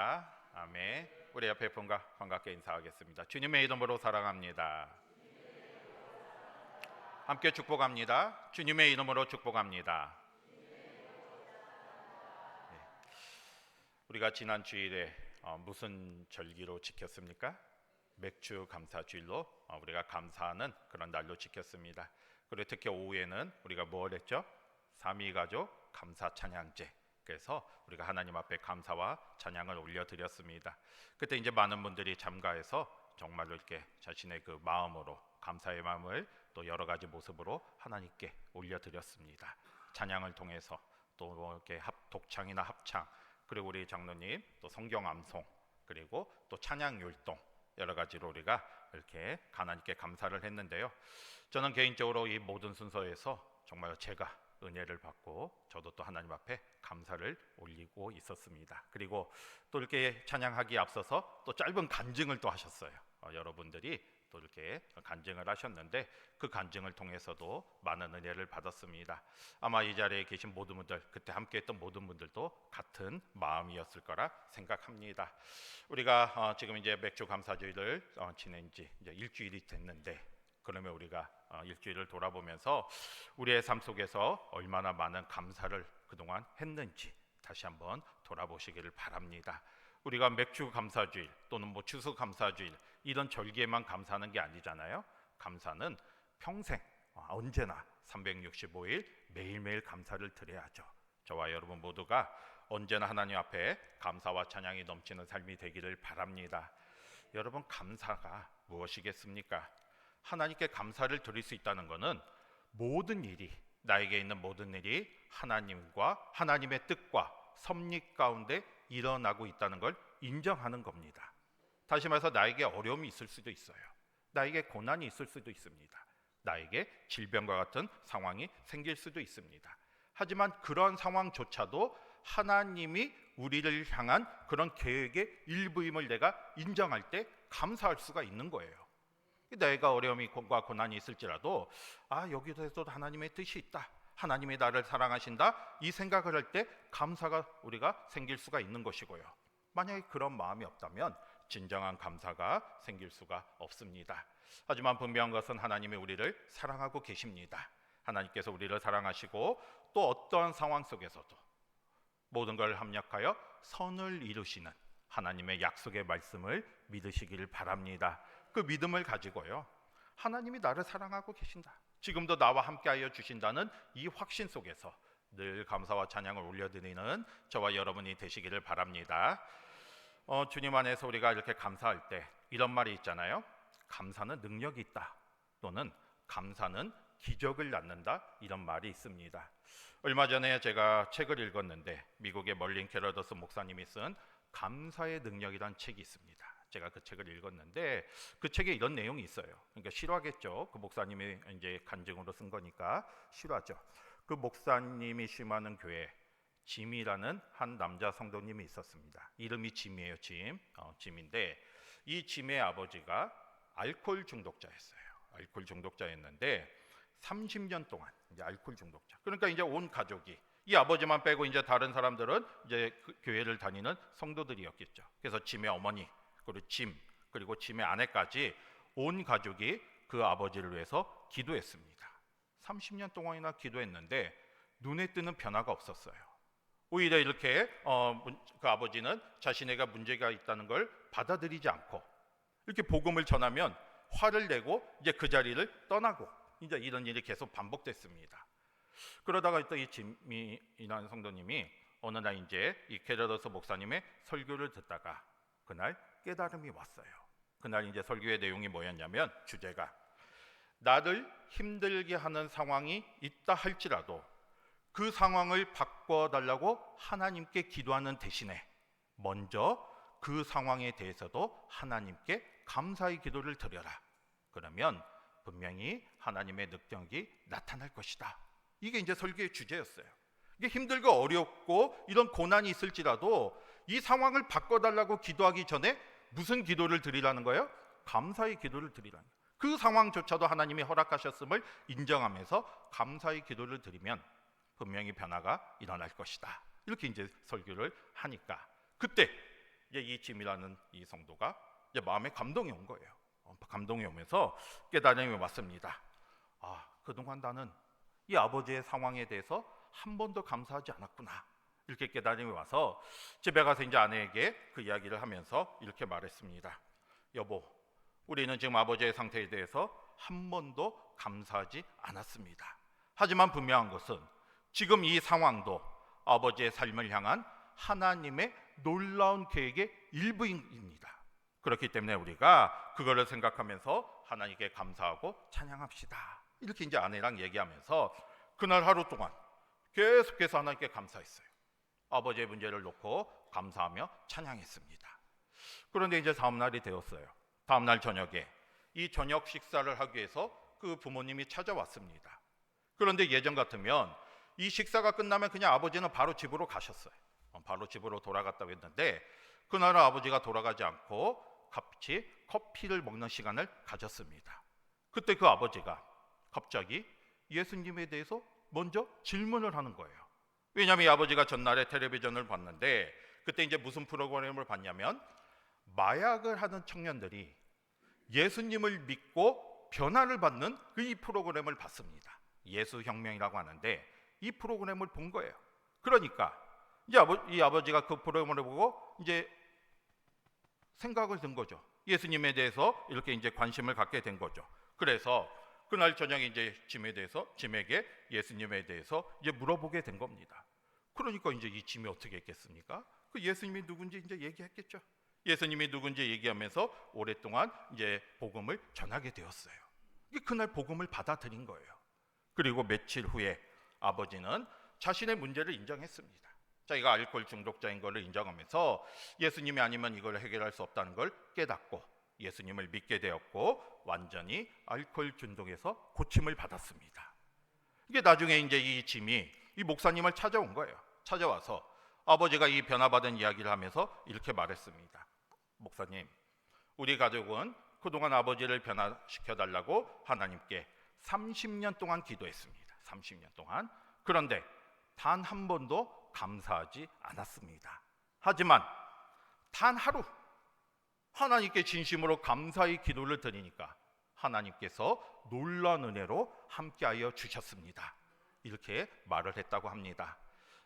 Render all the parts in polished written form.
축복합니다. 아멘. 우리 옆에 분과 반갑게 인사하겠습니다. 주님의 이름으로 사랑합니다. 함께 축복합니다. 주님의 이름으로 축복합니다. 네. 우리가 지난 주일에 무슨 절기로 지켰습니까? 맥주 감사 주일로 우리가 감사하는 그런 날로 지켰습니다. 그리고 특히 오후에는 우리가 뭘 했죠? 삼위가족 감사 찬양제. 그래서 우리가 하나님 앞에 감사와 찬양을 올려드렸습니다. 그때 이제 많은 분들이 참가해서 정말로 이렇게 자신의 그 마음으로 감사의 마음을 또 여러 가지 모습으로 하나님께 올려드렸습니다. 찬양을 통해서 또 이렇게 독창이나 합창, 그리고 우리 장로님 또 성경 암송, 그리고 또 찬양 율동, 여러 가지로 우리가 이렇게 하나님께 감사를 했는데요. 저는 개인적으로 이 모든 순서에서 정말 제가 은혜를 받고 저도 또 하나님 앞에 감사를 올리고 있었습니다. 그리고 또 이렇게 찬양하기에 앞서서 또 짧은 간증을 또 하셨어요. 여러분들이 또 이렇게 간증을 하셨는데 그 간증을 통해서도 많은 은혜를 받았습니다. 아마 이 자리에 계신 모든 분들, 그때 함께했던 모든 분들도 같은 마음이었을 거라 생각합니다. 우리가 지금 이제 맥주 감사주일을 지낸 지 이제 일주일이 됐는데, 그러면 우리가 일주일을 돌아보면서 우리의 삶 속에서 얼마나 많은 감사를 그동안 했는지 다시 한번 돌아보시기를 바랍니다. 우리가 맥주 감사주일 또는 뭐 추수 감사주일 이런 절기에만 감사하는 게 아니잖아요. 감사는 평생 언제나 365일 매일매일 감사를 드려야죠. 저와 여러분 모두가 언제나 하나님 앞에 감사와 찬양이 넘치는 삶이 되기를 바랍니다. 여러분, 감사가 무엇이겠습니까? 하나님께 감사를 드릴 수 있다는 것은 모든 일이, 나에게 있는 모든 일이 하나님과 하나님의 뜻과 섭리 가운데 일어나고 있다는 걸 인정하는 겁니다. 다시 말해서 나에게 어려움이 있을 수도 있어요. 나에게 고난이 있을 수도 있습니다. 나에게 질병과 같은 상황이 생길 수도 있습니다. 하지만 그런 상황조차도 하나님이 우리를 향한 그런 계획의 일부임을 내가 인정할 때 감사할 수가 있는 거예요. 내가 어려움과 고난이 있을지라도 여기서도 하나님의 뜻이 있다, 하나님이 나를 사랑하신다, 이 생각을 할 때 감사가 우리가 생길 수가 있는 것이고요. 만약에 그런 마음이 없다면 진정한 감사가 생길 수가 없습니다. 하지만 분명한 것은 하나님이 우리를 사랑하고 계십니다. 하나님께서 우리를 사랑하시고 또 어떠한 상황 속에서도 모든 걸 합력하여 선을 이루시는 하나님의 약속의 말씀을 믿으시기를 바랍니다. 그 믿음을 가지고요, 하나님이 나를 사랑하고 계신다, 지금도 나와 함께하여 주신다는 이 확신 속에서 늘 감사와 찬양을 올려드리는 저와 여러분이 되시기를 바랍니다. 주님 안에서 우리가 이렇게 감사할 때 이런 말이 있잖아요. 감사는 능력이 있다, 또는 감사는 기적을 낳는다, 이런 말이 있습니다. 얼마 전에 제가 책을 읽었는데 미국의 멀린 게러더스 목사님이 쓴 감사의 능력이라는 책이 있습니다. 제가 그 책을 읽었는데 그 책에 이런 내용이 있어요. 그러니까 실화겠죠. 그 목사님이 이제 간증으로 쓴 거니까 실화죠. 그 목사님이 심하는 교회 짐이라는 한 남자 성도님이 있었습니다. 이름이 짐이에요. 짐인데 이 짐의 아버지가 알코올 중독자였어요. 알코올 중독자였는데 30년 동안 이제 알코올 중독자. 그러니까 이제 온 가족이, 이 아버지만 빼고 이제 다른 사람들은 이제 그 교회를 다니는 성도들이었겠죠. 그래서 짐의 어머니, 그리고 짐의 아내까지 온 가족이 그 아버지를 위해서 기도했습니다. 30년 동안이나 기도했는데 눈에 띄는 변화가 없었어요. 오히려 이렇게 그 아버지는 자신에게 문제가 있다는 걸 받아들이지 않고 이렇게 복음을 전하면 화를 내고 이제 그 자리를 떠나고, 이제 이런 일이 계속 반복됐습니다. 그러다가 또 이 짐이라는 성도님이 어느 날 이제 이 게러더스 목사님의 설교를 듣다가 그날 깨달음이 왔어요. 그날 이제 설교의 내용이 뭐였냐면, 주제가 나를 힘들게 하는 상황이 있다 할지라도 그 상황을 바꿔달라고 하나님께 기도하는 대신에 먼저 그 상황에 대해서도 하나님께 감사의 기도를 드려라. 그러면 분명히 하나님의 능력이 나타날 것이다. 이게 이제 설교의 주제였어요. 이게 힘들고 어렵고 이런 고난이 있을지라도 이 상황을 바꿔달라고 기도하기 전에 무슨 기도를 드리라는 거예요? 감사의 기도를 드리라는 거예요. 그 상황조차도 하나님이 허락하셨음을 인정하면서 감사의 기도를 드리면 분명히 변화가 일어날 것이다. 이렇게 이제 설교를 하니까 그때 이제 이 짐이라는 이 성도가 이제 마음에 감동이 온 거예요. 감동이 오면서 깨달음이 왔습니다. 그동안 나는 이 아버지의 상황에 대해서 한 번도 감사하지 않았구나. 이렇게 깨달음이 와서 집에 가서 이제 아내에게 그 이야기를 하면서 이렇게 말했습니다. 여보, 우리는 지금 아버지의 상태에 대해서 한 번도 감사하지 않았습니다. 하지만 분명한 것은 지금 이 상황도 아버지의 삶을 향한 하나님의 놀라운 계획의 일부입니다. 그렇기 때문에 우리가 그거를 생각하면서 하나님께 감사하고 찬양합시다. 이렇게 이제 아내랑 얘기하면서 그날 하루 동안 계속해서 하나님께 감사했어요. 아버지의 문제를 놓고 감사하며 찬양했습니다. 그런데 이제 다음 날이 되었어요. 다음 날 저녁에 이 저녁 식사를 하기 위해서 그 부모님이 찾아왔습니다. 그런데 예전 같으면 이 식사가 끝나면 그냥 아버지는 바로 집으로 가셨어요. 바로 집으로 돌아갔다고 했는데 그날은 아버지가 돌아가지 않고 같이 커피를 먹는 시간을 가졌습니다. 그때 그 아버지가 갑자기 예수님에 대해서 먼저 질문을 하는 거예요. 왜냐하면 이 아버지가 전날에 텔레비전을 봤는데 그때 이제 무슨 프로그램을 봤냐면 마약을 하는 청년들이 예수님을 믿고 변화를 받는 이 프로그램을 봤습니다. 예수혁명이라고 하는데 이 프로그램을 본 거예요. 그러니까 이제 이 아버지가 그 프로그램을 보고 이제 생각을 든 거죠. 예수님에 대해서 이렇게 이제 관심을 갖게 된 거죠. 그래서 그날 저녁에 이제 짐에게 예수님에 대해서 이제 물어보게 된 겁니다. 그러니까 이제 이 짐이 어떻게 했겠습니까? 그 예수님이 누군지 이제 얘기했겠죠. 예수님이 누군지 얘기하면서 오랫동안 이제 복음을 전하게 되었어요. 그날 복음을 받아들인 거예요. 그리고 며칠 후에 아버지는 자신의 문제를 인정했습니다. 자기가 알코올 중독자인 것을 인정하면서 예수님이 아니면 이걸 해결할 수 없다는 걸 깨닫고 예수님을 믿게 되었고 완전히 알코올 중독에서 고침을 받았습니다. 이게 나중에 이제 이 짐이 이 목사님을 찾아온 거예요. 찾아와서 아버지가 이 변화받은 이야기를 하면서 이렇게 말했습니다. 목사님, 우리 가족은 그동안 아버지를 변화시켜달라고 하나님께 30년 동안 기도했습니다. 30년 동안. 그런데 단 한 번도 감사하지 않았습니다. 하지만 단 하루 하나님께 진심으로 감사의 기도를 드리니까 하나님께서 놀라운 은혜로 함께하여 주셨습니다. 이렇게 말을 했다고 합니다.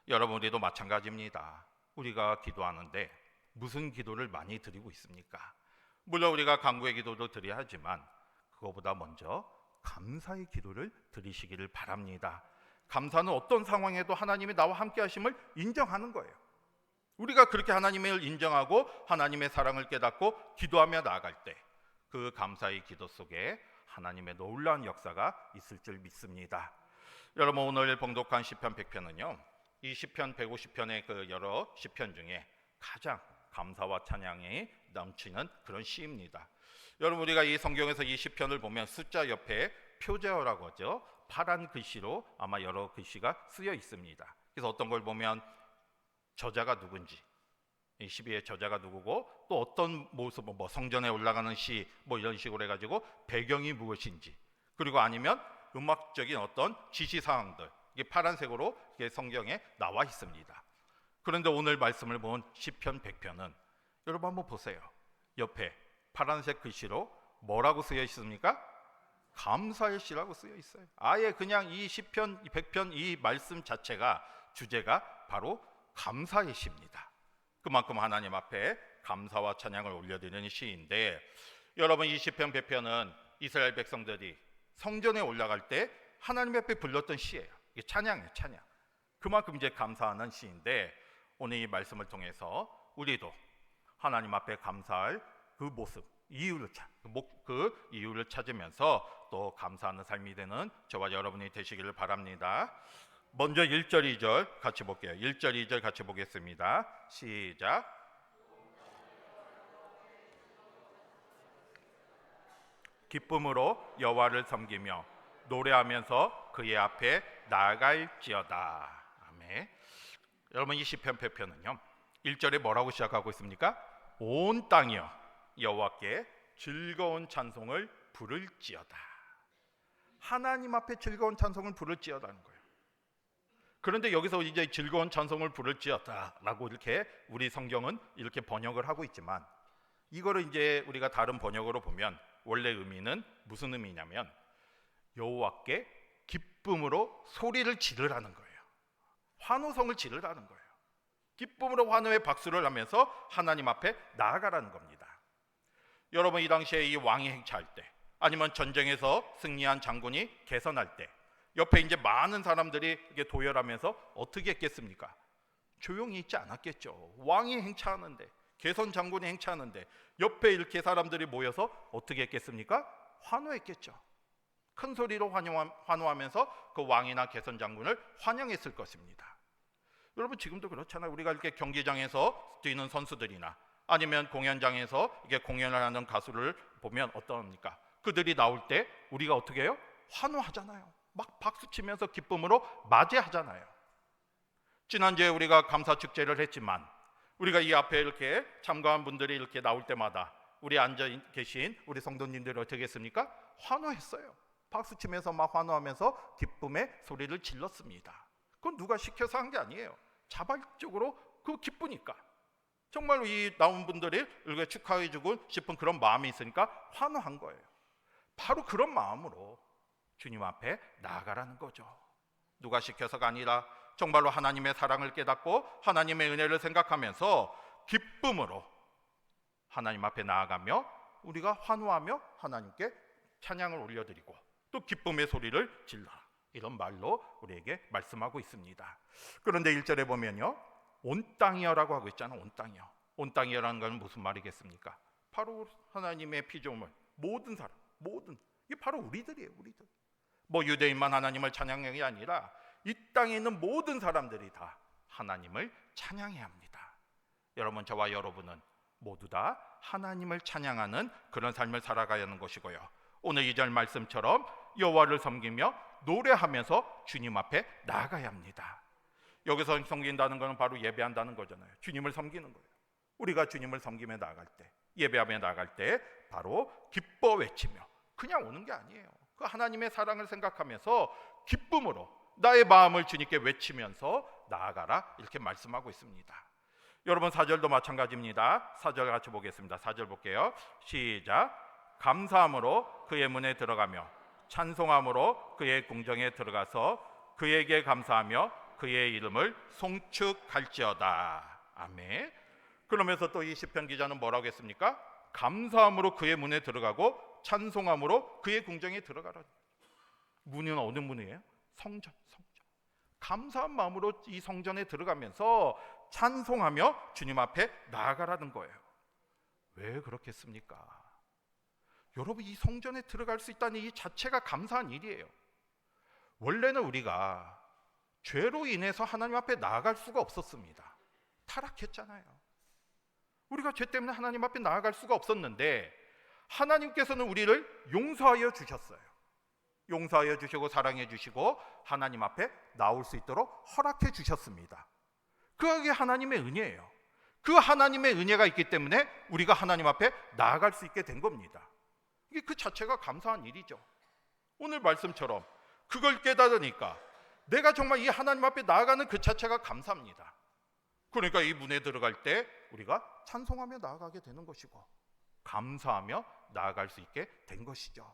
여러분, 우리도 마찬가지입니다. 우리가 기도하는데 무슨 기도를 많이 드리고 있습니까? 물론 우리가 간구의 기도도 드려야 하지만 그거보다 먼저 감사의 기도를 드리시기를 바랍니다. 감사는 어떤 상황에도 하나님이 나와 함께 하심을 인정하는 거예요. 우리가 그렇게 하나님을 인정하고 하나님의 사랑을 깨닫고 기도하며 나아갈 때 그 감사의 기도 속에 하나님의 놀라운 역사가 있을 줄 믿습니다. 여러분, 오늘 봉독한 시편 100편은요 이 시편 150편의 그 여러 시편 중에 가장 감사와 찬양이 넘치는 그런 시입니다. 여러분, 우리가 이 성경에서 이 시편을 보면 숫자 옆에 표제어라고 하죠. 파란 글씨로 아마 여러 글씨가 쓰여 있습니다. 그래서 어떤 걸 보면 저자가 누군지, 이 시비의 저자가 누구고 또 어떤 모습, 뭐 성전에 올라가는 시 뭐 이런 식으로 해가지고 배경이 무엇인지, 그리고 아니면 음악적인 어떤 지시사항들, 이게 파란색으로 이게 성경에 나와 있습니다. 그런데 오늘 말씀을 본 시편 100편은 여러분 한번 보세요. 옆에 파란색 글씨로 뭐라고 쓰여 있습니까? 감사의 시라고 쓰여 있어요. 아예 그냥 이 시편 100편 이 말씀 자체가 주제가 바로 감사의 시입니다. 그만큼 하나님 앞에 감사와 찬양을 올려드리는 시인데, 여러분, 이 시편 100편은 이스라엘 백성들이 성전에 올라갈 때 하나님 앞에 불렀던 시예요. 이게 찬양이에요, 찬양. 그만큼 이제 감사하는 시인데, 오늘 이 말씀을 통해서 우리도 하나님 앞에 감사할 그 모습, 그 이유를 찾으면서 또 감사하는 삶이 되는 저와 여러분이 되시기를 바랍니다. 먼저 1절 2절 같이 볼게요. 1절 2절 같이 보겠습니다. 시작. 기쁨으로 여호와를 섬기며 노래하면서 그의 앞에 나아갈지어다. 아멘. 여러분, 이 시편 100편은요 1절에 뭐라고 시작하고 있습니까? 온 땅이여 여호와께 즐거운 찬송을 부를지어다. 하나님 앞에 즐거운 찬송을 부를지어다는 거예요. 그런데 여기서 이제 즐거운 찬송을 부를지어다라고 이렇게 우리 성경은 이렇게 번역을 하고 있지만, 이거를 이제 우리가 다른 번역으로 보면 원래 의미는 무슨 의미냐면 여호와께 기쁨으로 소리를 지르라는 거예요. 환호성을 지르라는 거예요. 기쁨으로 환호의 박수를 하면서 하나님 앞에 나아가라는 겁니다. 여러분, 이 당시에 이 왕이 행차할 때, 아니면 전쟁에서 승리한 장군이 개선할 때, 옆에 이제 많은 사람들이 이게 도열하면서 어떻게 했겠습니까? 조용히 있지 않았겠죠. 왕이 행차하는데, 개선 장군이 행차하는데 옆에 이렇게 사람들이 모여서 어떻게 했겠습니까? 환호했겠죠. 큰 소리로 환호하면서 그 왕이나 개선 장군을 환영했을 것입니다. 여러분, 지금도 그렇잖아요. 우리가 이렇게 경기장에서 뛰는 선수들이나 아니면 공연장에서 이게 공연을 하는 가수를 보면 어떠합니까? 그들이 나올 때 우리가 어떻게 해요? 환호하잖아요. 막 박수치면서 기쁨으로 맞이하잖아요. 지난주에 우리가 감사 축제를 했지만 우리가 이 앞에 이렇게 참가한 분들이 이렇게 나올 때마다 우리 앉아 계신 우리 성도님들이 어떻게 했습니까? 환호했어요. 박수치면서 막 환호하면서 기쁨의 소리를 질렀습니다. 그건 누가 시켜서 한 게 아니에요. 자발적으로 그 기쁘니까, 정말로 이 나온 분들이 이렇게 축하해 주고 싶은 그런 마음이 있으니까 환호한 거예요. 바로 그런 마음으로 주님 앞에 나아가라는 거죠. 누가 시켜서가 아니라 정말로 하나님의 사랑을 깨닫고 하나님의 은혜를 생각하면서 기쁨으로 하나님 앞에 나아가며 우리가 환호하며 하나님께 찬양을 올려드리고 또 기쁨의 소리를 질러라, 이런 말로 우리에게 말씀하고 있습니다. 그런데 1절에 보면요, 온 땅이여라고 하고 있잖아요. 온 땅이여. 온 땅이여라는 것은 무슨 말이겠습니까? 바로 하나님의 피조물, 모든 사람, 이게 바로 우리들이에요. 우리들. 뭐 유대인만 하나님을 찬양하는 게 아니라 이 땅에 있는 모든 사람들이 다 하나님을 찬양해야 합니다. 여러분, 저와 여러분은 모두 다 하나님을 찬양하는 그런 삶을 살아가야 하는 것이고요. 오늘 2절 말씀처럼 여호와를 섬기며 노래하면서 주님 앞에 나아가야 합니다. 여기서 섬긴다는 것은 바로 예배한다는 거잖아요. 주님을 섬기는 거예요. 우리가 주님을 섬기며 나아갈 때, 예배하며 나아갈 때 바로 기뻐 외치며, 그냥 오는 게 아니에요. 그 하나님의 사랑을 생각하면서 기쁨으로 나의 마음을 주님께 외치면서 나아가라, 이렇게 말씀하고 있습니다. 여러분, 4절도 마찬가지입니다. 4절 같이 보겠습니다. 4절 볼게요. 시작. 감사함으로 그의 문에 들어가며 찬송함으로 그의 궁정에 들어가서 그에게 감사하며 그의 이름을 송축할지어다. 아멘. 그러면서 또 이 시편 기자는 뭐라고 했습니까? 감사함으로 그의 문에 들어가고 찬송함으로 그의 궁정에 들어가라. 문은 어느 문이에요? 성전. 감사한 마음으로 이 성전에 들어가면서 찬송하며 주님 앞에 나아가라는 거예요. 왜 그렇겠습니까? 여러분, 이 성전에 들어갈 수 있다는 이 자체가 감사한 일이에요. 원래는 우리가 죄로 인해서 하나님 앞에 나아갈 수가 없었습니다. 타락했잖아요. 우리가 죄 때문에 하나님 앞에 나아갈 수가 없었는데 하나님께서는 우리를 용서하여 주셨어요. 용서하여 주시고 사랑해 주시고 하나님 앞에 나올 수 있도록 허락해 주셨습니다. 그게 하나님의 은혜예요. 그 하나님의 은혜가 있기 때문에 우리가 하나님 앞에 나아갈 수 있게 된 겁니다. 이게 그 자체가 감사한 일이죠. 오늘 말씀처럼 그걸 깨달으니까 내가 정말 이 하나님 앞에 나아가는 그 자체가 감사합니다. 그러니까 이 문에 들어갈 때 우리가 찬송하며 나아가게 되는 것이고 감사하며 나아갈 수 있게 된 것이죠.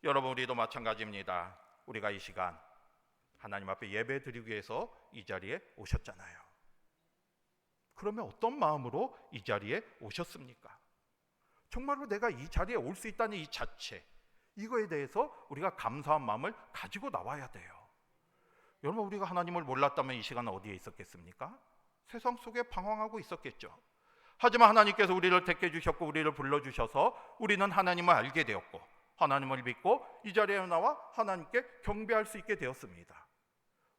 여러분, 우리도 마찬가지입니다. 우리가 이 시간 하나님 앞에 예배 드리기 위해서 이 자리에 오셨잖아요. 그러면 어떤 마음으로 이 자리에 오셨습니까? 정말로 내가 이 자리에 올 수 있다는 이 자체, 이거에 대해서 우리가 감사한 마음을 가지고 나와야 돼요. 여러분, 우리가 하나님을 몰랐다면 이 시간은 어디에 있었겠습니까? 세상 속에 방황하고 있었겠죠. 하지만 하나님께서 우리를 택해 주셨고 우리를 불러주셔서 우리는 하나님을 알게 되었고 하나님을 믿고 이 자리에 나와 하나님께 경배할 수 있게 되었습니다.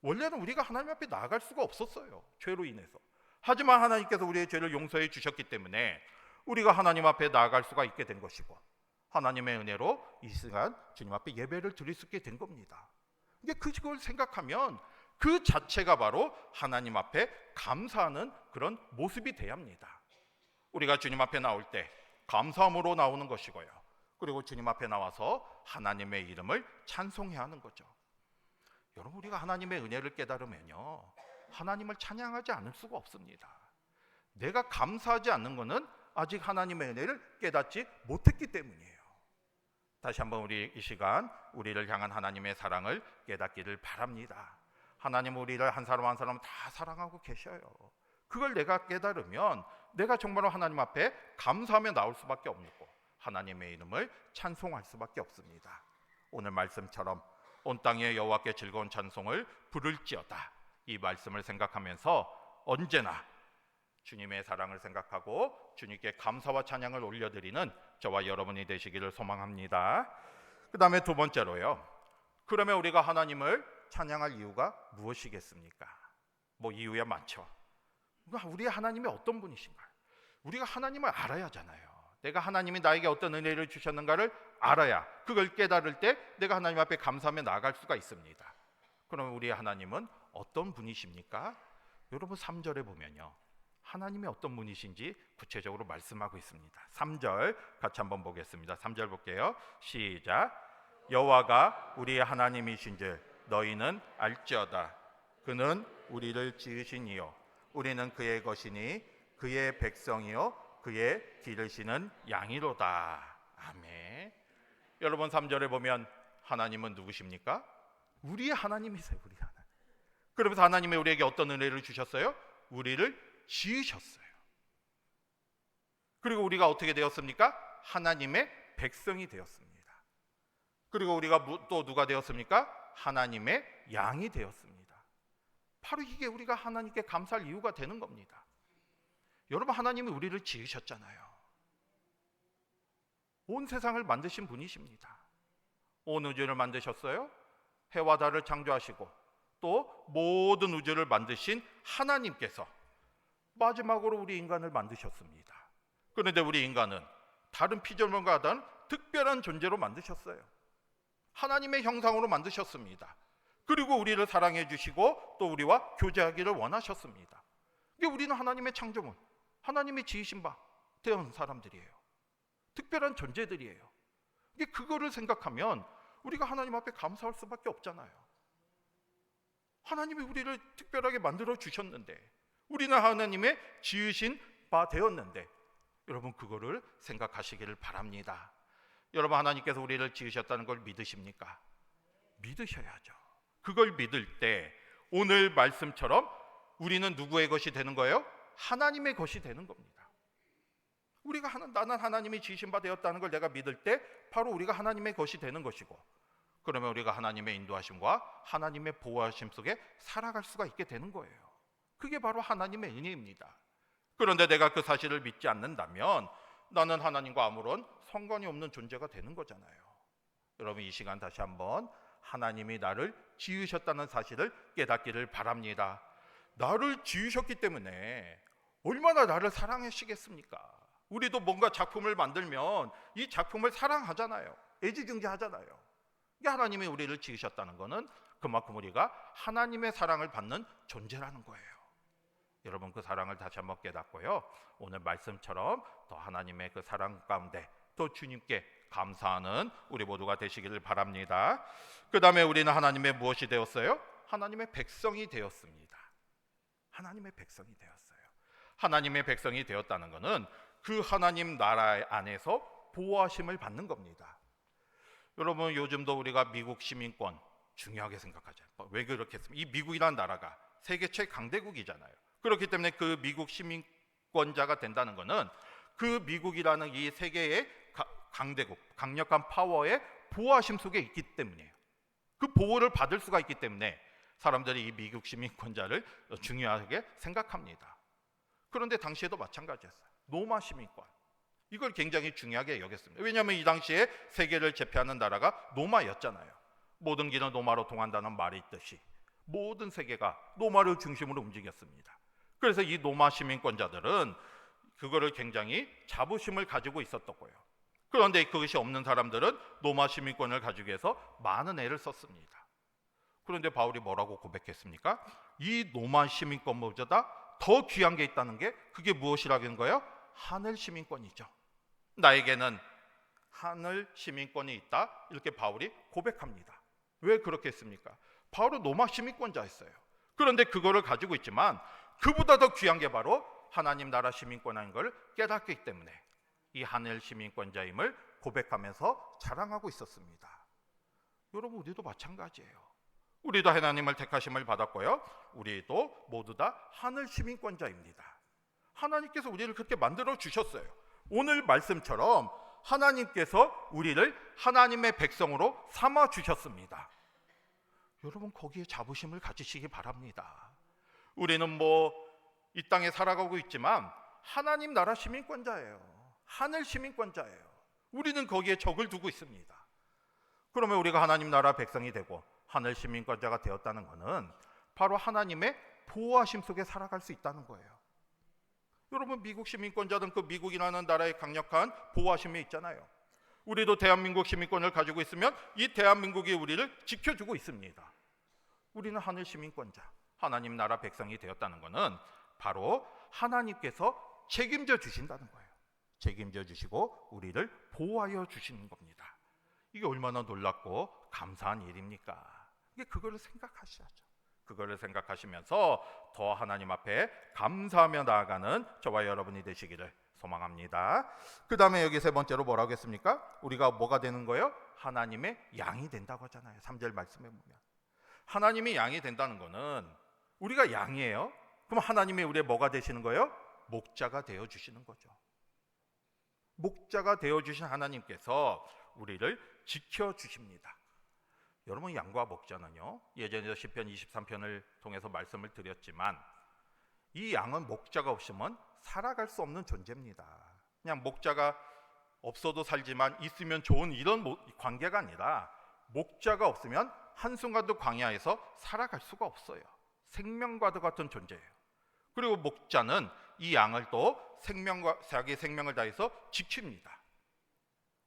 원래는 우리가 하나님 앞에 나아갈 수가 없었어요. 죄로 인해서. 하지만 하나님께서 우리의 죄를 용서해 주셨기 때문에 우리가 하나님 앞에 나아갈 수가 있게 된 것이고 하나님의 은혜로 이 시간 주님 앞에 예배를 드릴 수 있게 된 겁니다. 이게 그걸 생각하면 그 자체가 바로 하나님 앞에 감사하는 그런 모습이 돼야 합니다. 우리가 주님 앞에 나올 때 감사함으로 나오는 것이고요. 그리고 주님 앞에 나와서 하나님의 이름을 찬송해야 하는 거죠. 여러분, 우리가 하나님의 은혜를 깨달으면요, 하나님을 찬양하지 않을 수가 없습니다. 내가 감사하지 않는 것은 아직 하나님의 은혜를 깨닫지 못했기 때문이에요. 다시 한번 우리 이 시간 우리를 향한 하나님의 사랑을 깨닫기를 바랍니다. 하나님은 우리를 한 사람 한 사람 다 사랑하고 계셔요. 그걸 내가 깨달으면 내가 정말로 하나님 앞에 감사하며 나올 수밖에 없고 하나님의 이름을 찬송할 수밖에 없습니다. 오늘 말씀처럼 온 땅에 여호와께 즐거운 찬송을 부를지어다, 이 말씀을 생각하면서 언제나 주님의 사랑을 생각하고 주님께 감사와 찬양을 올려드리는 저와 여러분이 되시기를 소망합니다. 그 다음에 두 번째로요, 그러면 우리가 하나님을 찬양할 이유가 무엇이겠습니까? 뭐 이유야 많죠. 우리 하나님이 어떤 분이신가, 우리가 하나님을 알아야 하잖아요. 내가 하나님이 나에게 어떤 은혜를 주셨는가를 알아야, 그걸 깨달을 때 내가 하나님 앞에 감사하며 나아갈 수가 있습니다. 그러면 우리 하나님은 어떤 분이십니까? 여러분 3절에 보면요, 하나님이 어떤 분이신지 구체적으로 말씀하고 있습니다. 3절 같이 한번 보겠습니다. 3절 볼게요. 시작. 여호와가 우리의 하나님이신줄 너희는 알지어다. 그는 우리를 지으신 이요 우리는 그의 것이니 그의 백성이요 그의 기르시는 양이로다. 아멘. 여러분 3절에 보면 하나님은 누구십니까? 우리의 하나님이세요. 우리 하나님. 그러면서 하나님이 우리에게 어떤 은혜를 주셨어요? 우리를 지으셨어요. 그리고 우리가 어떻게 되었습니까? 하나님의 백성이 되었습니다. 그리고 우리가 또 누가 되었습니까? 하나님의 양이 되었습니다. 바로 이게 우리가 하나님께 감사할 이유가 되는 겁니다. 여러분, 하나님이 우리를 지으셨잖아요. 온 세상을 만드신 분이십니다. 온 우주를 만드셨어요. 해와 달을 창조하시고 또 모든 우주를 만드신 하나님께서 마지막으로 우리 인간을 만드셨습니다. 그런데 우리 인간은 다른 피조물과 다른 특별한 존재로 만드셨어요. 하나님의 형상으로 만드셨습니다. 그리고 우리를 사랑해 주시고 또 우리와 교제하기를 원하셨습니다. 이게 우리는 하나님의 창조물, 하나님이 지으신 바 태어난 사람들이에요. 특별한 존재들이에요. 이게 그거를 생각하면 우리가 하나님 앞에 감사할 수밖에 없잖아요. 하나님이 우리를 특별하게 만들어 주셨는데, 우리는 하나님의 지으신 바 되었는데, 여러분 그거를 생각하시기를 바랍니다. 여러분, 하나님께서 우리를 지으셨다는 걸 믿으십니까? 믿으셔야죠. 그걸 믿을 때 오늘 말씀처럼 우리는 누구의 것이 되는 거예요? 하나님의 것이 되는 겁니다. 우리가 나는 하나님이 지으신 바 되었다는 걸 내가 믿을 때 바로 우리가 하나님의 것이 되는 것이고, 그러면 우리가 하나님의 인도하심과 하나님의 보호하심 속에 살아갈 수가 있게 되는 거예요. 그게 바로 하나님의 은혜입니다. 그런데 내가 그 사실을 믿지 않는다면 나는 하나님과 아무런 상관이 없는 존재가 되는 거잖아요. 여러분, 이 시간 다시 한번 하나님이 나를 지으셨다는 사실을 깨닫기를 바랍니다. 나를 지으셨기 때문에 얼마나 나를 사랑하시겠습니까? 우리도 뭔가 작품을 만들면 이 작품을 사랑하잖아요. 애지중지하잖아요. 이게 하나님이 우리를 지으셨다는 것은 그만큼 우리가 하나님의 사랑을 받는 존재라는 거예요. 여러분, 그 사랑을 다시 한번 깨닫고요, 오늘 말씀처럼 더 하나님의 그 사랑 가운데 또 주님께 감사하는 우리 모두가 되시기를 바랍니다. 그 다음에 우리는 하나님의 무엇이 되었어요? 하나님의 백성이 되었습니다. 하나님의 백성이 되었어요. 하나님의 백성이 되었다는 것은 그 하나님 나라 안에서 보호하심을 받는 겁니다. 여러분, 요즘도 우리가 미국 시민권 중요하게 생각하죠. 왜 그렇겠습니까? 이 미국이라는 나라가 세계 최강대국이잖아요. 그렇기 때문에 그 미국 시민권자가 된다는 것은 그 미국이라는 이 세계의 강대국, 강력한 파워의 보호하심 속에 있기 때문이에요. 그 보호를 받을 수가 있기 때문에 사람들이 이 미국 시민권자를 중요하게 생각합니다. 그런데 당시에도 마찬가지였어요. 로마 시민권, 이걸 굉장히 중요하게 여겼습니다. 왜냐하면 이 당시에 세계를 제패하는 나라가 로마였잖아요. 모든 길은 로마로 통한다는 말이 있듯이 모든 세계가 로마를 중심으로 움직였습니다. 그래서 이 로마 시민권자들은 그거를 굉장히 자부심을 가지고 있었던 거예요. 그런데 그것이 없는 사람들은 로마 시민권을 가지기 위해서 많은 애를 썼습니다. 그런데 바울이 뭐라고 고백했습니까? 이 로마 시민권보다 더 귀한 게 있다는 게, 그게 무엇이라는 거예요? 하늘 시민권이죠. 나에게는 하늘 시민권이 있다, 이렇게 바울이 고백합니다. 왜 그렇게 했습니까? 바로 로마 시민권자였어요. 그런데 그거를 가지고 있지만 그보다 더 귀한 게 바로 하나님 나라 시민권인 걸 깨닫기 때문에 이 하늘 시민권자임을 고백하면서 자랑하고 있었습니다. 여러분, 우리도 마찬가지예요. 우리도 하나님을 택하심을 받았고요, 우리도 모두 다 하늘 시민권자입니다. 하나님께서 우리를 그렇게 만들어 주셨어요. 오늘 말씀처럼 하나님께서 우리를 하나님의 백성으로 삼아 주셨습니다. 여러분, 거기에 자부심을 가지시기 바랍니다. 우리는 이 땅에 살아가고 있지만 하나님 나라 시민권자예요. 하늘 시민권자예요. 우리는 거기에 적을 두고 있습니다. 그러면 우리가 하나님 나라 백성이 되고 하늘 시민권자가 되었다는 것은 바로 하나님의 보호하심 속에 살아갈 수 있다는 거예요. 여러분, 미국 시민권자든 그 미국이라는 나라의 강력한 보호하심이 있잖아요. 우리도 대한민국 시민권을 가지고 있으면 이 대한민국이 우리를 지켜주고 있습니다. 우리는 하늘 시민권자, 하나님 나라 백성이 되었다는 것은 바로 하나님께서 책임져 주신다는 거예요. 책임져 주시고 우리를 보호하여 주시는 겁니다. 이게 얼마나 놀랍고 감사한 일입니까? 이게 그거를 생각하셔야죠. 그거를 생각하시면서 더 하나님 앞에 감사하며 나아가는 저와 여러분이 되시기를 소망합니다. 그 다음에 여기 세 번째로 뭐라고 했습니까? 우리가 뭐가 되는 거예요? 하나님의 양이 된다고 하잖아요. 3절 말씀에 보면 하나님이 양이 된다는 거는 우리가 양이에요. 그럼 하나님이 우리의 뭐가 되시는 거예요? 목자가 되어주시는 거죠. 목자가 되어주신 하나님께서 우리를 지켜주십니다. 여러분, 양과 목자는요, 예전에 시편 23편을 통해서 말씀을 드렸지만 이 양은 목자가 없으면 살아갈 수 없는 존재입니다. 그냥 목자가 없어도 살지만 있으면 좋은 이런 관계가 아니라 목자가 없으면 한순간도 광야에서 살아갈 수가 없어요. 생명과도 같은 존재예요. 그리고 목자는 이 양을 또 자기 생명을 다해서 지킵니다.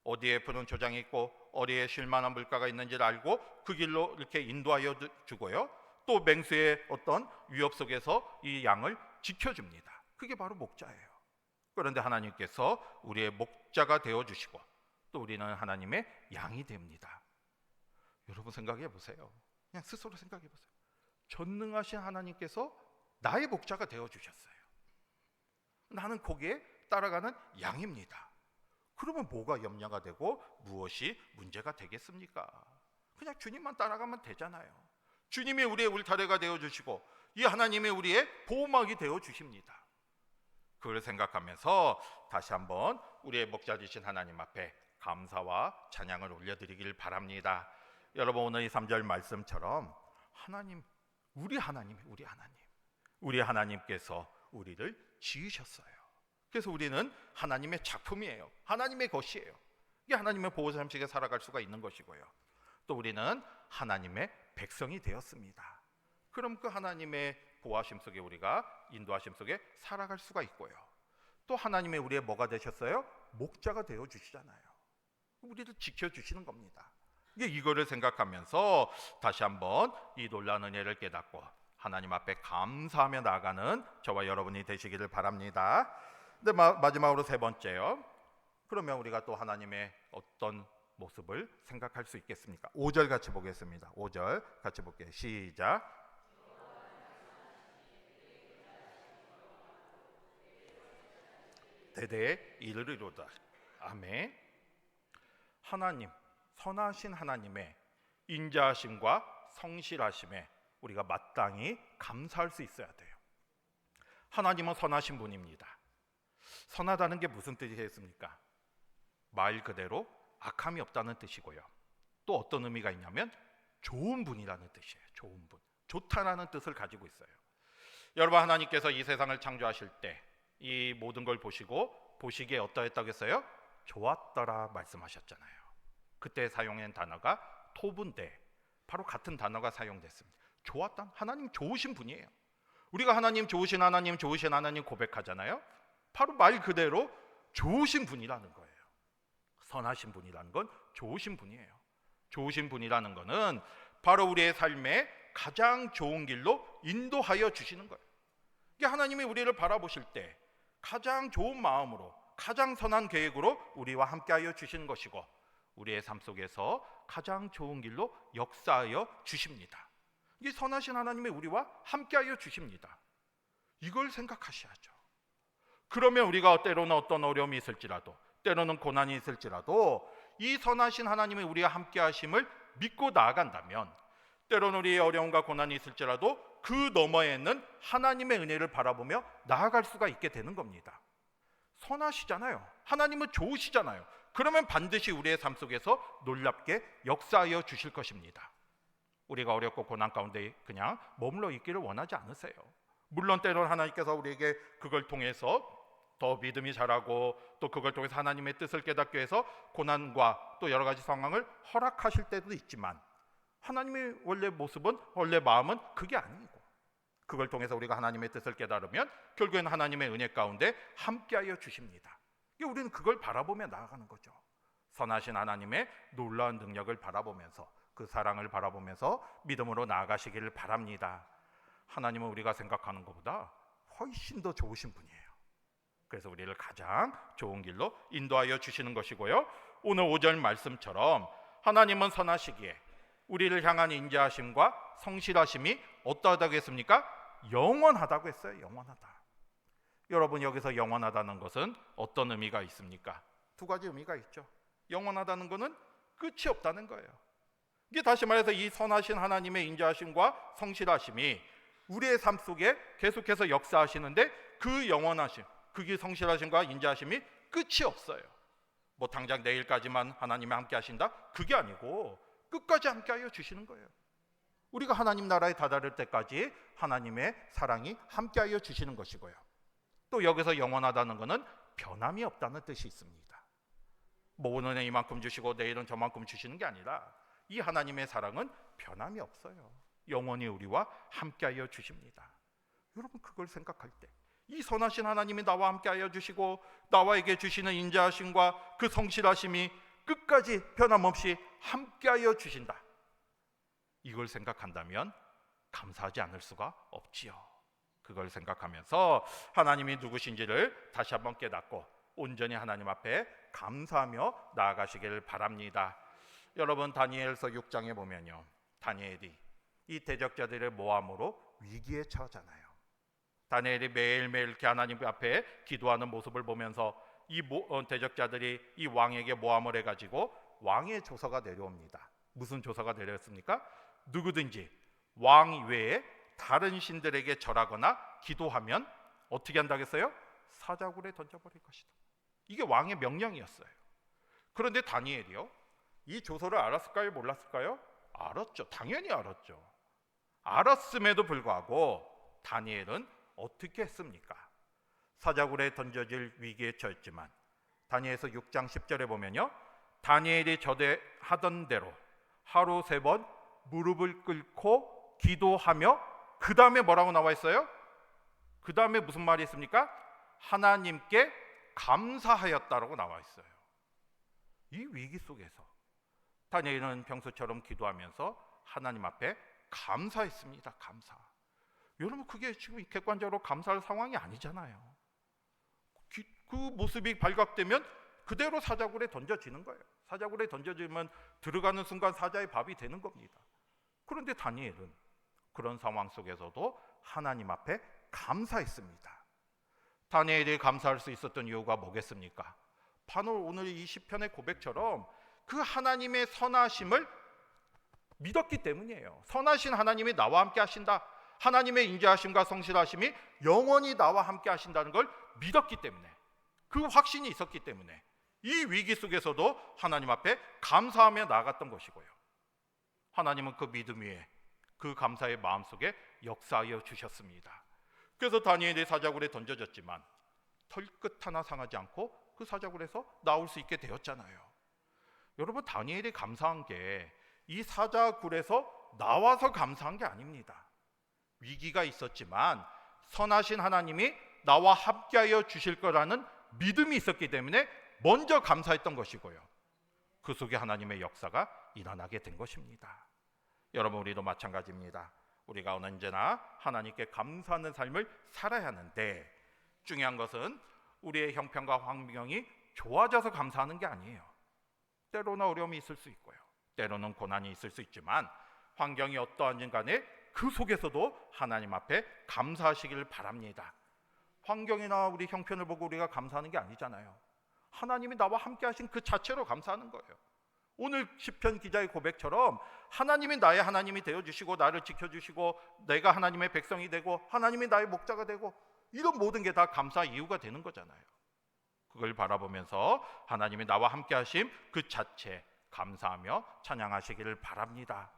어디에 푸른 초장이 있고 어디에 쉴만한 물가가 있는지를 알고 그 길로 이렇게 인도하여 주고요, 또 맹수의 어떤 위협 속에서 이 양을 지켜줍니다. 그게 바로 목자예요. 그런데 하나님께서 우리의 목자가 되어주시고 또 우리는 하나님의 양이 됩니다. 여러분, 생각해 보세요. 그냥 스스로 생각해 보세요. 전능하신 하나님께서 나의 목자가 되어주셨어요. 나는 거기에 따라가는 양입니다. 그러면 뭐가 염려가 되고 무엇이 문제가 되겠습니까? 그냥 주님만 따라가면 되잖아요. 주님이 우리의 울타리가 되어주시고 이 하나님이 우리의 보호막이 되어주십니다. 그걸 생각하면서 다시 한번 우리의 목자 되신 하나님 앞에 감사와 찬양을 올려드리길 바랍니다. 여러분, 오늘 이 3절 말씀처럼 하나님, 우리 하나님께서 우리를 지으셨어요. 그래서 우리는 하나님의 작품이에요. 하나님의 것이에요. 이게 하나님의 보호자심 속에 살아갈 수가 있는 것이고요, 또 우리는 하나님의 백성이 되었습니다. 그럼 그 하나님의 보호하심 속에 우리가 인도하심 속에 살아갈 수가 있고요, 또 하나님의 우리의 뭐가 되셨어요? 목자가 되어주시잖아요. 우리를 지켜주시는 겁니다. 이거를 생각하면서 다시 한번 이 놀라운 은혜를 깨닫고 하나님 앞에 감사하며 나아가는 저와 여러분이 되시기를 바랍니다. 근데 마지막으로 세 번째요. 그러면 우리가 또 하나님의 어떤 모습을 생각할 수 있겠습니까? 5절 같이 보겠습니다. 5절 같이 볼게요. 시작. 대대에 이르리로다. 아멘. 하나님, 선하신 하나님의 인자하심과 성실하심에 우리가 마땅히 감사할 수 있어야 돼요. 하나님은 선하신 분입니다. 선하다는 게 무슨 뜻이겠습니까? 말 그대로 악함이 없다는 뜻이고요, 또 어떤 의미가 있냐면 좋은 분이라는 뜻이에요. 좋은 분, 좋다라는 뜻을 가지고 있어요. 여러분, 하나님께서 이 세상을 창조하실 때 이 모든 걸 보시기에 어떠했다고 했어요? 좋았더라 말씀하셨잖아요. 그때 사용한 단어가 토분데, 바로 같은 단어가 사용됐습니다. 좋았다, 하나님 좋으신 분이에요. 우리가 하나님 좋으신 하나님 고백하잖아요. 바로 말 그대로 좋으신 분이라는 거예요. 선하신 분이라는 건 좋으신 분이에요. 좋으신 분이라는 거는 바로 우리의 삶에 가장 좋은 길로 인도하여 주시는 거예요. 이게 하나님이 우리를 바라보실 때 가장 좋은 마음으로, 가장 선한 계획으로 우리와 함께하여 주시는 것이고, 우리의 삶 속에서 가장 좋은 길로 역사하여 주십니다. 이 선하신 하나님이 우리와 함께하여 주십니다. 이걸 생각하셔야죠. 그러면 우리가 때로는 어떤 어려움이 있을지라도, 때로는 고난이 있을지라도 이 선하신 하나님이 우리와 함께하심을 믿고 나아간다면, 때로는 우리의 어려움과 고난이 있을지라도 그 너머에는 하나님의 은혜를 바라보며 나아갈 수가 있게 되는 겁니다. 선하시잖아요. 하나님은 좋으시잖아요. 그러면 반드시 우리의 삶 속에서 놀랍게 역사하여 주실 것입니다. 우리가 어렵고 고난 가운데 그냥 머물러 있기를 원하지 않으세요. 물론 때로는 하나님께서 우리에게 그걸 통해서 더 믿음이 자라고, 또 그걸 통해서 하나님의 뜻을 깨닫게 해서 고난과 또 여러 가지 상황을 허락하실 때도 있지만, 하나님의 원래 모습은, 원래 마음은 그게 아니고, 그걸 통해서 우리가 하나님의 뜻을 깨달으면 결국에는 하나님의 은혜 가운데 함께하여 주십니다. 우리는 그걸 바라보며 나아가는 거죠. 선하신 하나님의 놀라운 능력을 바라보면서, 그 사랑을 바라보면서 믿음으로 나아가시기를 바랍니다. 하나님은 우리가 생각하는 것보다 훨씬 더 좋으신 분이에요. 그래서 우리를 가장 좋은 길로 인도하여 주시는 것이고요, 오늘 5절 말씀처럼 하나님은 선하시기에 우리를 향한 인자하심과 성실하심이 어떠하다고 했습니까? 영원하다고 했어요. 영원하다. 여러분, 여기서 영원하다는 것은 어떤 의미가 있습니까? 두 가지 의미가 있죠. 영원하다는 것은 끝이 없다는 거예요. 이게 다시 말해서 이 선하신 하나님의 인자하심과 성실하심이 우리의 삶 속에 계속해서 역사하시는데, 그 영원하심, 그게 성실하심과 인자하심이 끝이 없어요. 뭐 당장 내일까지만 하나님이 함께 하신다? 그게 아니고 끝까지 함께하여 주시는 거예요. 우리가 하나님 나라에 다다를 때까지 하나님의 사랑이 함께하여 주시는 것이고요, 또 여기서 영원하다는 것은 변함이 없다는 뜻이 있습니다. 뭐 오늘은 이만큼 주시고 내일은 저만큼 주시는 게 아니라, 이 하나님의 사랑은 변함이 없어요. 영원히 우리와 함께하여 주십니다. 여러분, 그걸 생각할 때 이 선하신 하나님이 나와 함께하여 주시고 나와에게 주시는 인자하심과 그 성실하심이 끝까지 변함없이 함께하여 주신다, 이걸 생각한다면 감사하지 않을 수가 없지요. 그걸 생각하면서 하나님이 누구신지를 다시 한번 깨닫고 온전히 하나님 앞에 감사하며 나아가시길 바랍니다. 여러분, 다니엘서 6장에 보면요, 다니엘이 이 대적자들의 모함으로 위기에 처하잖아요. 다니엘이 매일매일 이렇게 하나님 앞에 기도하는 모습을 보면서 이 대적자들이 이 왕에게 모함을 해가지고 왕의 조서가 내려옵니다. 무슨 조서가 내려왔습니까? 누구든지 왕 외에 다른 신들에게 절하거나 기도하면 어떻게 한다고 했어요? 사자굴에 던져버릴 것이다. 이게 왕의 명령이었어요. 그런데 다니엘이요, 이 조서를 알았을까요? 몰랐을까요? 알았죠. 당연히 알았죠. 알았음에도 불구하고 다니엘은 어떻게 했습니까? 사자굴에 던져질 위기에 처했지만, 다니엘서 6장 10절에 보면요, 다니엘이 저대하던 대로 하루 3번 무릎을 꿇고 기도하며, 그 다음에 뭐라고 나와 있어요? 그 다음에 무슨 말이 있습니까? 하나님께 감사하였다라고 나와 있어요. 이 위기 속에서 다니엘은 평소처럼 기도하면서 하나님 앞에 감사했습니다. 감사. 여러분, 그게 지금 객관적으로 감사할 상황이 아니잖아요. 그 모습이 발각되면 그대로 사자굴에 던져지는 거예요. 사자굴에 던져지면 들어가는 순간 사자의 밥이 되는 겁니다. 그런데 다니엘은 그런 상황 속에서도 하나님 앞에 감사했습니다. 다니엘이 감사할 수 있었던 이유가 뭐겠습니까? 바로 오늘 이 시편의 고백처럼 그 하나님의 선하심을 믿었기 때문이에요. 선하신 하나님이 나와 함께 하신다, 하나님의 인자하심과 성실하심이 영원히 나와 함께 하신다는 걸 믿었기 때문에, 그 확신이 있었기 때문에 이 위기 속에서도 하나님 앞에 감사하며 나아갔던 것이고요, 하나님은 그 믿음 위에 그 감사의 마음속에 역사하여 주셨습니다. 그래서 다니엘이 사자굴에 던져졌지만 털끝 하나 상하지 않고 그 사자굴에서 나올 수 있게 되었잖아요. 여러분, 다니엘이 감사한 게 이 사자굴에서 나와서 감사한 게 아닙니다. 위기가 있었지만 선하신 하나님이 나와 함께하여 주실 거라는 믿음이 있었기 때문에 먼저 감사했던 것이고요, 그 속에 하나님의 역사가 일어나게 된 것입니다. 여러분, 우리도 마찬가지입니다. 우리가 언제나 하나님께 감사하는 삶을 살아야 하는데, 중요한 것은 우리의 형편과 환경이 좋아져서 감사하는 게 아니에요. 때로는 어려움이 있을 수 있고요, 때로는 고난이 있을 수 있지만 환경이 어떠한지 간에 그 속에서도 하나님 앞에 감사하시기를 바랍니다. 환경이나 우리 형편을 보고 우리가 감사하는 게 아니잖아요. 하나님이 나와 함께 하신 그 자체로 감사하는 거예요. 오늘 시편 기자의 고백처럼 하나님이 나의 하나님이 되어주시고 나를 지켜주시고 내가 하나님의 백성이 되고 하나님이 나의 목자가 되고 이런 모든 게 다 감사 이유가 되는 거잖아요. 그걸 바라보면서 하나님이 나와 함께 하심 그 자체 감사하며 찬양하시기를 바랍니다.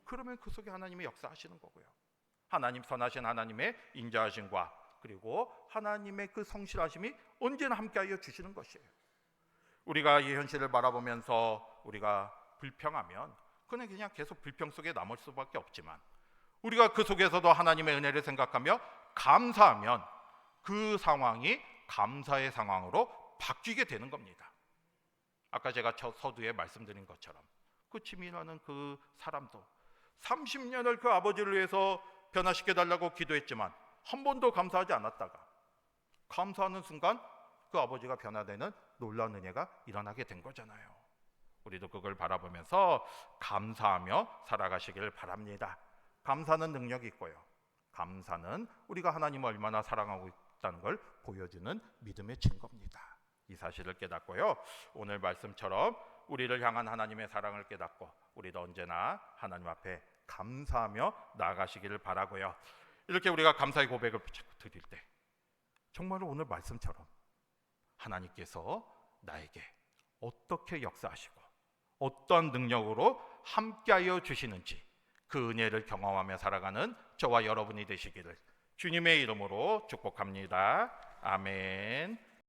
그러면 그 속에 하나님이 역사하시는 거고요. 하나님 선하신 하나님의 인자하심과 그리고 하나님의 그 성실하심이 언제나 함께하여 주시는 것이에요. 우리가 이 현실을 바라보면서 우리가 불평하면 그냥 계속 불평 속에 남을 수밖에 없지만 우리가 그 속에서도 하나님의 은혜를 생각하며 감사하면 그 상황이 감사의 상황으로 바뀌게 되는 겁니다. 아까 제가 서두에 말씀드린 것처럼 그 지민이라는 그 사람도 30년을 그 아버지를 위해서 변화시켜 달라고 기도했지만 한 번도 감사하지 않았다가 감사하는 순간 그 아버지가 변화되는 놀라운 은혜가 일어나게 된 거잖아요. 우리도 그걸 바라보면서 감사하며 살아가시기를 바랍니다. 감사는 능력이 있고요. 감사는 우리가 하나님을 얼마나 사랑하고 있다는 걸 보여주는 믿음의 증거입니다. 이 사실을 깨닫고요. 오늘 말씀처럼 우리를 향한 하나님의 사랑을 깨닫고 우리도 언제나 하나님 앞에 감사하며 나아가시기를 바라고요. 이렇게 우리가 감사의 고백을 드릴 때 정말로 오늘 말씀처럼 하나님께서 나에게 어떻게 역사하시고 어떤 능력으로 함께하여 주시는지 그 은혜를 경험하며 살아가는 저와 여러분이 되시기를 주님의 이름으로 축복합니다. 아멘.